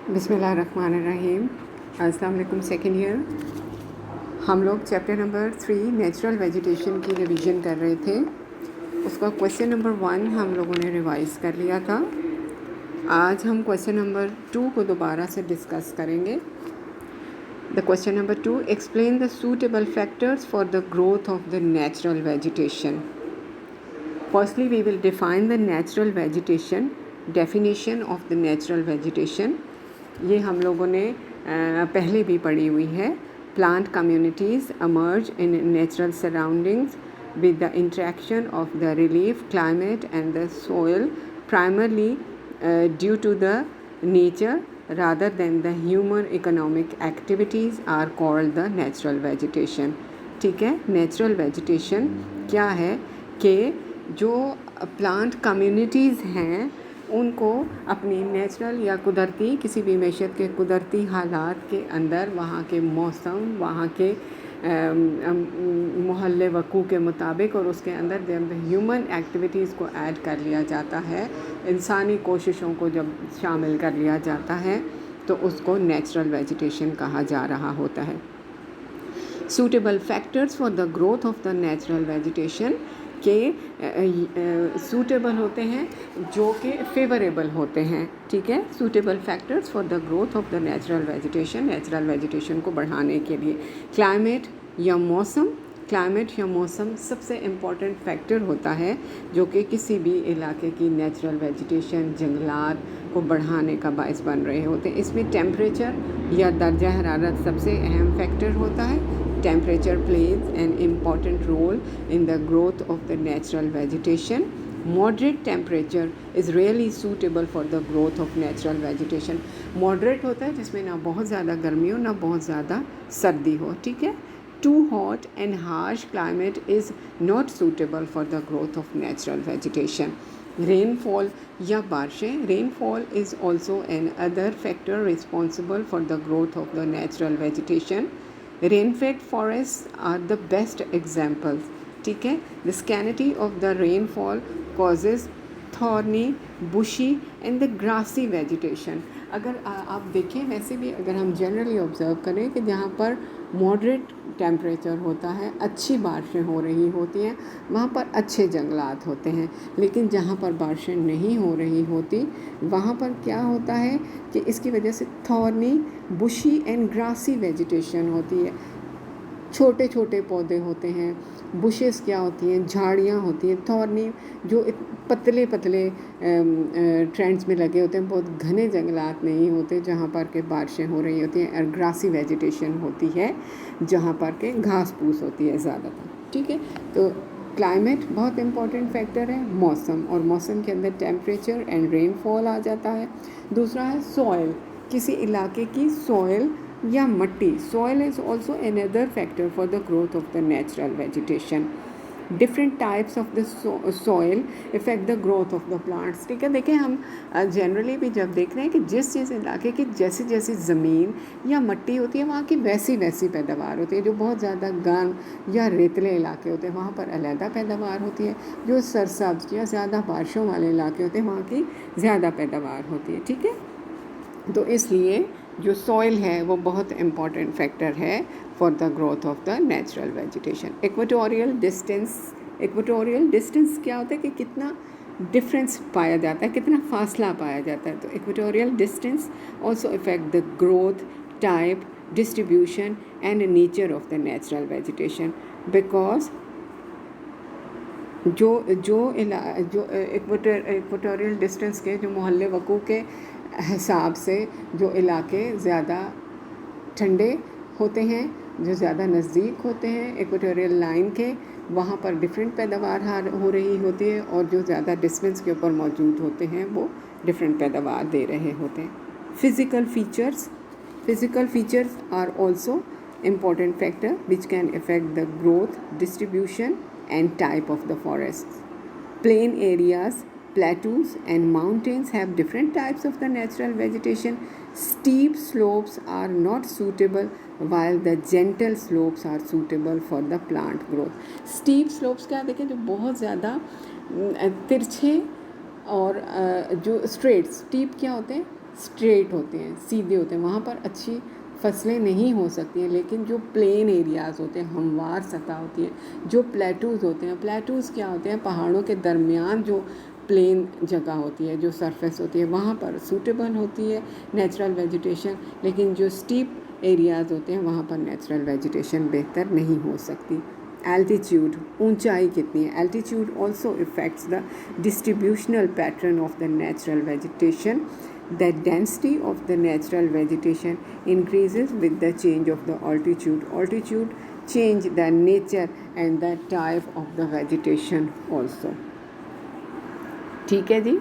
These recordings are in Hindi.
बिस्मिल्लाहिर्रहमानिर्रहीम। अस्सलाम वालेकुम। सेकेंड ईयर हम लोग चैप्टर नंबर 3 नेचुरल वेजिटेशन की रिवीजन कर रहे थे। उसका क्वेश्चन नंबर 1 हम लोगों ने रिवाइज़ कर लिया था। आज हम क्वेश्चन नंबर 2 को दोबारा से डिस्कस करेंगे। The question number 2, explain the suitable factors for the growth of the natural vegetation. Firstly, we will define the natural vegetation, definition of the natural vegetation. ये हम लोगों ने पहले भी पढ़ी हुई है। Plant communities emerge in natural surroundings with the interaction of the relief, climate and the soil, primarily due to the nature rather than the human economic activities are called the natural vegetation. ठीक है, natural vegetation क्या है कि जो प्लांट कम्युनिटीज़ हैं उनको अपनी नेचुरल या कुदरती किसी भी मैशत के कुदरती हालात के अंदर वहाँ के मौसम, वहाँ के मोहल्ले वक़ू के मुताबिक और उसके अंदर जब ह्यूमन एक्टिविटीज़ को ऐड कर लिया जाता है, इंसानी कोशिशों को जब शामिल कर लिया जाता है तो उसको नेचुरल वेजिटेशन कहा जा रहा होता है। Suitable factors for the growth of the natural vegetation के सूटेबल होते हैं जो कि फेवरेबल होते हैं। ठीक है, suitable factors for the growth of the natural vegetation को बढ़ाने के लिए क्लाइमेट या मौसम सबसे इम्पॉर्टेंट फैक्टर होता है जो कि किसी भी इलाके की नेचुरल वेजिटेशन, जंगलात को बढ़ाने का बायस बन रहे होते हैं। इसमें टेम्परेचर या दर्जा हरारत सबसे अहम फैक्टर होता है। Temperature plays an important role in the growth of the natural vegetation. Moderate temperature is really suitable for the growth of natural vegetation. Moderate होता है जिसमें ना बहुत ज़्यादा गर्मी हो ना बहुत ज़्यादा सर्दी हो। ठीक है, Too hot and harsh climate is not suitable for the growth of natural vegetation. Rainfall या बारिशें, rainfall is also another factor responsible for the growth of the natural vegetation. Rain-fed forests are the best examples. ठीक है, the scarcity of the rainfall causes thorny, bushy and the grassy vegetation. अगर आप देखें, वैसे भी अगर हम जनरली ऑब्ज़र्व करें कि जहाँ पर मॉडरेट टेम्परेचर होता है, अच्छी बारिशें हो रही होती हैं, वहाँ पर अच्छे जंगलात होते हैं। लेकिन जहाँ पर बारिशें नहीं हो रही होती वहाँ पर क्या होता है कि इसकी वजह से thorny, bushy and grassy vegetation होती है। छोटे छोटे पौधे होते हैं। बुशेस क्या होती हैं? झाड़ियाँ होती हैं। थॉर्नी जो पतले पतले ट्रेंड्स में लगे होते हैं, बहुत घने जंगलात नहीं होते जहाँ पर के बारिशें हो रही होती हैं। और ग्रासी वेजिटेशन होती है जहाँ पर के घास फूस होती है ज़्यादातर। ठीक है, तो क्लाइमेट बहुत इम्पॉर्टेंट फैक्टर है, मौसम, और मौसम के अंदर टेम्परेचर एंड रेनफॉल आ जाता है। दूसरा है सॉइल, किसी इलाके की सॉइल या मट्टी। Soil is also another factor for the growth of the natural vegetation. Different types of the soil effect the growth of the plants. ठीक है, देखिए हम जनरली भी जब देख रहे हैं कि जिस इलाके की जैसी जैसी ज़मीन या मट्टी होती है वहाँ की वैसी वैसी पैदावार होती है। जो बहुत ज़्यादा गर्म या रेतले इलाके होते हैं वहाँ पर अलहदा पैदावार होती है। जो सरसब्ज या ज़्यादा बारिशों वाले इलाके होते हैं वहाँ की ज़्यादा पैदावार होती है। ठीक है, तो इसलिए जो सॉइल है वो बहुत इम्पॉर्टेंट फैक्टर है for the growth of the natural vegetation. Equatorial distance क्या होता है कि कितना डिफरेंस पाया जाता है, कितना फासला पाया जाता है। तो equatorial distance also effect the growth, type, distribution and nature of the natural vegetation. Because जो इक्वेटोरियल डिस्टेंस के जो मोहल्ले वक़ू के हिसाब से जो इलाके ज़्यादा ठंडे होते हैं, जो ज़्यादा नज़दीक होते हैं इक्वेटोरियल लाइन के, वहाँ पर डिफरेंट पैदावार हो रही होती है, और जो ज़्यादा डिस्टेंस के ऊपर मौजूद होते हैं वो डिफरेंट पैदावार दे रहे होते हैं। Physical features are also important factor which can affect the growth, distribution and type of the forests. Plain areas, plateaus and mountains have different types of the natural vegetation. Steep slopes are not suitable while the gentle slopes are suitable for the plant growth. Steep slopes क्या देखें, जो बहुत ज़्यादा तिरछे और जो स्ट्रेट, स्टीप क्या होते हैं? स्ट्रेट होते हैं, सीधे होते हैं, वहाँ पर अच्छी फसलें नहीं हो सकती हैं। लेकिन जो प्लेन एरियाज़ होते हैं, हमवार सतह होती है, जो प्लेटूज़ होते हैं, प्लेटूज़ क्या होते हैं, पहाड़ों के दरमियान जो प्लेन जगह होती है, जो सरफेस होती है, वहाँ पर सूटेबल होती है नेचुरल वेजिटेशन। लेकिन जो स्टीप एरियाज़ होते हैं वहाँ पर नेचुरल वेजिटेशन बेहतर नहीं हो सकती। एल्टीट्यूड, ऊंचाई कितनी है, altitude also effects the distributional pattern of the natural vegetation. The density of the natural vegetation increases with the change of the altitude. Altitude change the nature and the type of the vegetation also. ठीक है जी।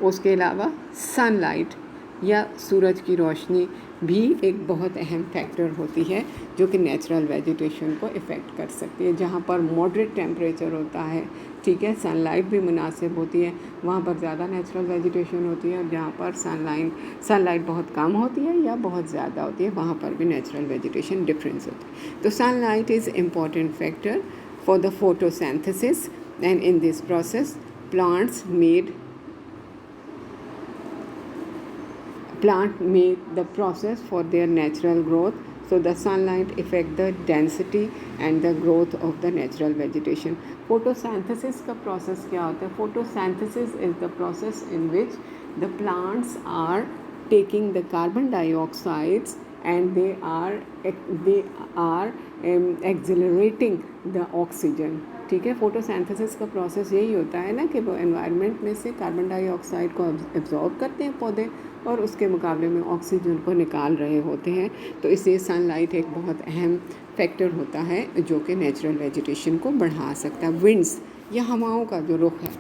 उसके अलावा सनलाइट या सूरज की रोशनी भी एक बहुत अहम फैक्टर होती है जो कि नेचुरल वेजिटेशन को इफ़ेक्ट कर सकती है। जहाँ पर मॉडरेट टेम्परेचर होता है, ठीक है, सनलाइट भी मुनासिब होती है, वहाँ पर ज़्यादा नेचुरल वेजिटेशन होती है। और जहाँ पर सनलाइट बहुत कम होती है या बहुत ज़्यादा होती है, वहाँ पर भी नेचुरल वेजिटेशन डिफरेंस होती है। तो sunlight is important factor for the photosynthesis and in this process plant made the process for their natural growth. So the sunlight affect the density and the growth of the natural vegetation. Photosynthesis का process क्या होता है? Photosynthesis is the process in which the plants are taking the carbon dioxides and they are accelerating the oxygen. ठीक है, फोटोसिंथेसिस का प्रोसेस यही होता है ना कि वो एनवायरनमेंट में से कार्बन डाइऑक्साइड को एब्जॉर्ब करते हैं पौधे और उसके मुकाबले में ऑक्सीजन को निकाल रहे होते हैं। तो इसलिए सनलाइट एक बहुत अहम फैक्टर होता है जो कि नेचुरल वेजिटेशन को बढ़ा सकता है। विंड्स या हवाओं का जो रुख है,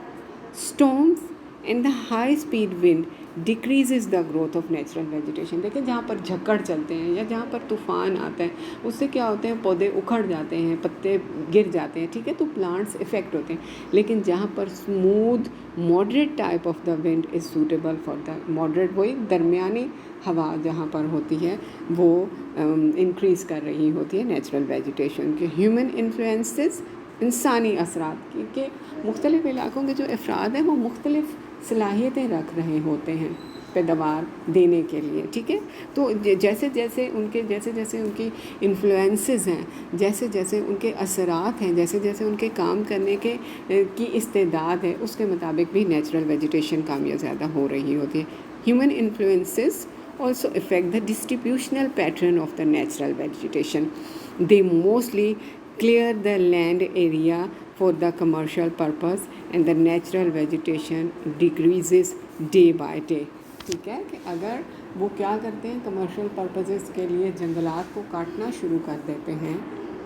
storms and the high speed wind decreases the growth of natural vegetation. देखिए, जहाँ पर झक्कड़ चलते हैं या जहाँ पर तूफ़ान आता है उससे क्या होते हैं, पौधे उखड़ जाते हैं, पत्ते गिर जाते हैं, ठीक है, तो प्लांट्स इफ़ेक्ट होते हैं। लेकिन जहाँ पर smooth moderate type of the wind is suitable for the moderate, वही दरमियानी हवा जहाँ पर होती है वो इंक्रीज़ कर रही होती है नेचुरल वेजिटेशन के। ह्यूमन इन्फ्लुएंसेस, इंसानी असरात के मुख्तलिफ़ इलाक़ों के जो अफराद हैं वो मुख्तलिफ़ सलाहियतें रख रहे होते हैं पैदावार देने के लिए, ठीक है। तो जैसे जैसे उनकी इन्फ्लुएंसेस हैं, जैसे जैसे उनके असरात हैं, जैसे जैसे उनके काम करने के की इस्तेदाद है, उसके मुताबिक भी नेचुरल वेजिटेशन कम या ज़्यादा हो रही होती है। Human influences also affect the distributional pattern of the natural vegetation. They mostly clear the land area for the commercial purpose and the natural vegetation decreases day by day. ठीक है कि अगर वो क्या करते हैं, कमर्शियल पर्पसेस के लिए जंगलात को काटना शुरू कर देते हैं,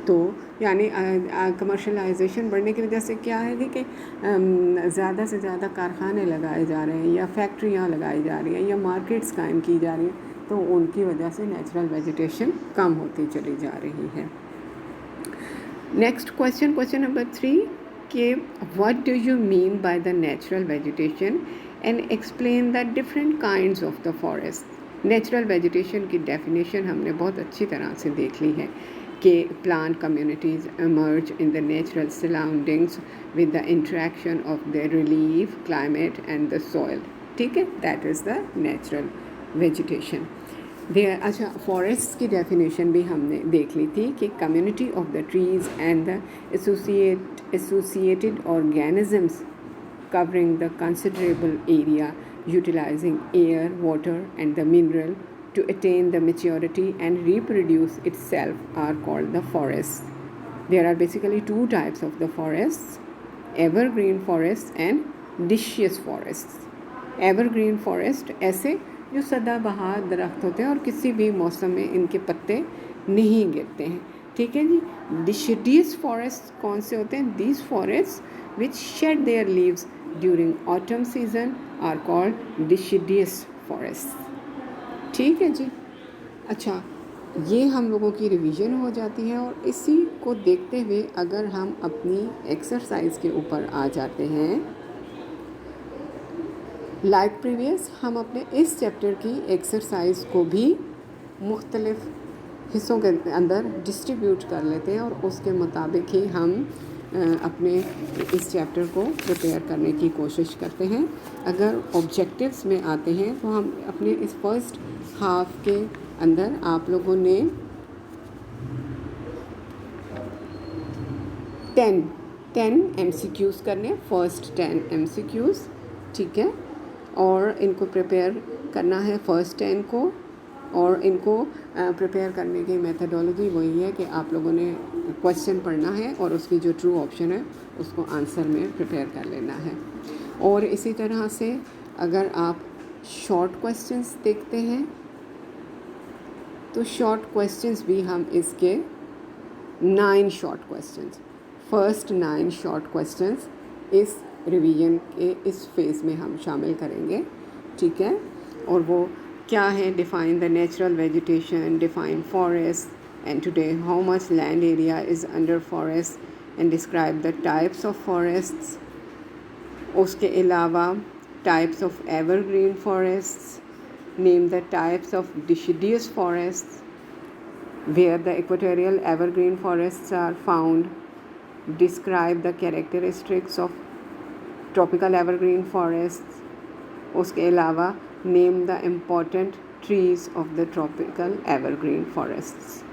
तो यानी कमर्शलाइजेशन बढ़ने की वजह से क्या है कि ज़्यादा से ज़्यादा कारखाने लगाए जा रहे हैं या फैक्ट्रियाँ लगाई जा रही हैं या मार्केट्स कायम की जा रही हैं, तो उनकी वजह से नेचुरल वेजिटेशन कम होती चली जा रही है। नेक्स्ट क्वेश्चन नंबर 3 कि what do you mean by the natural vegetation and explain the different kinds of the forest. Natural vegetation की डेफिनेशन हमने बहुत अच्छी तरह से देख ली है कि plant communities emerge in the natural surroundings with the interaction of the relief, climate and the soil, ठीक है, that is the natural vegetation. अच्छा, फॉरेस्ट की डेफिनेशन भी हमने देख ली थी कि community of the trees and the associated organisms covering the considerable area utilizing air, water and the mineral to attain the maturity and reproduce itself are called the forests. There are basically two types of the forests, evergreen forests and deciduous forests. Evergreen forest ऐसे जो सदाबहार दरख्त होते हैं और किसी भी मौसम में इनके पत्ते नहीं गिरते हैं, ठीक है जी। deciduous forests कौन से होते हैं? These forests which shed their leaves during autumn season are called deciduous forests, ठीक है जी। अच्छा, ये हम लोगों की रिवीजन हो जाती है और इसी को देखते हुए अगर हम अपनी एक्सरसाइज के ऊपर आ जाते हैं, लाइक प्रीवियस, हम अपने इस चैप्टर की एक्सरसाइज को भी मुख्तलिफ़ हिस्सों के अंदर डिस्ट्रीब्यूट कर लेते हैं और उसके मुताबिक ही हम अपने इस चैप्टर को प्रिपेयर करने की कोशिश करते हैं। अगर ऑब्जेक्टिव्स में आते हैं तो हम अपने इस फर्स्ट हाफ के अंदर आप लोगों ने 10 MCQs करने, फर्स्ट 10 MCQs, ठीक है। और इनको प्रिपेयर करना है फर्स्ट 10 को, और इनको प्रिपेयर करने की मेथडोलॉजी वही है कि आप लोगों ने क्वेश्चन पढ़ना है और उसकी जो ट्रू ऑप्शन है उसको आंसर में प्रिपेयर कर लेना है। और इसी तरह से अगर आप शॉर्ट क्वेश्चंस देखते हैं तो शॉर्ट क्वेश्चंस भी हम इसके 9 short questions, first 9 short questions इस रिवीजन के इस फेज़ में हम शामिल करेंगे, ठीक है। और वो क्या है? Define the natural vegetation, define forest and today how much land area is under forest and describe the types of forests. उसके अलावा types of evergreen forests, name the types of deciduous forests where the equatorial evergreen forests are found, describe the characteristics of tropical evergreen forests। उसके अलावा name the important trees of the tropical evergreen forests.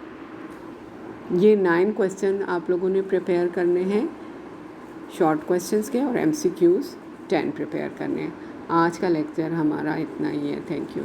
ये 9 क्वेश्चन आप लोगों ने प्रिपेयर करने हैं शॉर्ट क्वेश्चंस के, और MCQs 10 प्रिपेयर करने हैं। आज का लेक्चर हमारा इतना ही है। Thank you.